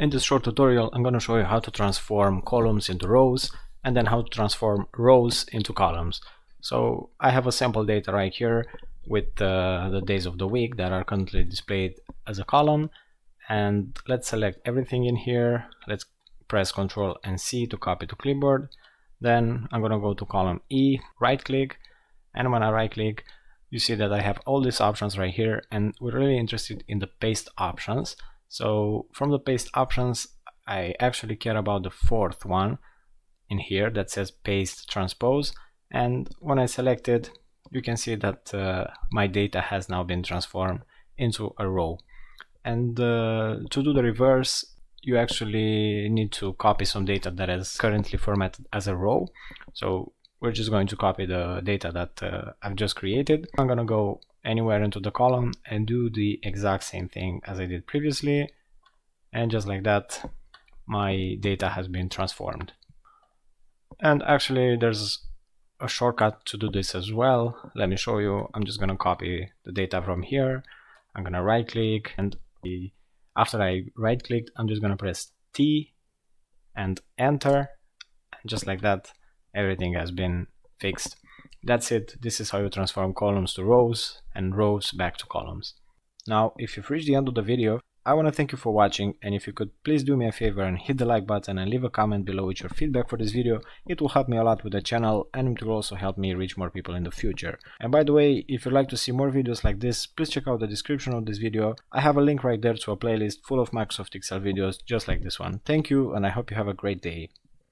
In this short tutorial, I'm going to show you how to transform columns into rows and then how to transform rows into columns. So I have a sample data right here with the days of the week that are currently displayed as a column, and let's select everything in here. Let's press Ctrl and C to copy to clipboard. Then I'm going to go to column E, right click, and when I right click, you see that I have all these options right here, and we're really interested in the paste options. So from the paste options, I actually care about the fourth one in here that says Paste Transpose, and when I select it, you can see that my data has now been transformed into a row. And to do the reverse, you actually need to copy some data that is currently formatted as a row. So we're just going to copy the data that I've just created. I'm going to go anywhere into the column and do the exact same thing as I did previously, and just like that my data has been transformed. And actually there's a shortcut to do this as well. Let me show you. I'm just going to copy the data from here. I'm going to right click, and after I right clicked, I'm just going to press T and enter, and just like that everything has been fixed. That's it. This is how you transform columns to rows and rows back to columns. Now, if you've reached the end of the video, I want to thank you for watching, and if you could please do me a favor and hit the like button and leave a comment below with your feedback for this video. It will help me a lot with the channel, and it will also help me reach more people in the future. And by the way, if you'd like to see more videos like this, please check out the description of this video. I have a link right there to a playlist full of Microsoft Excel videos just like this one. Thank you, and I hope you have a great day.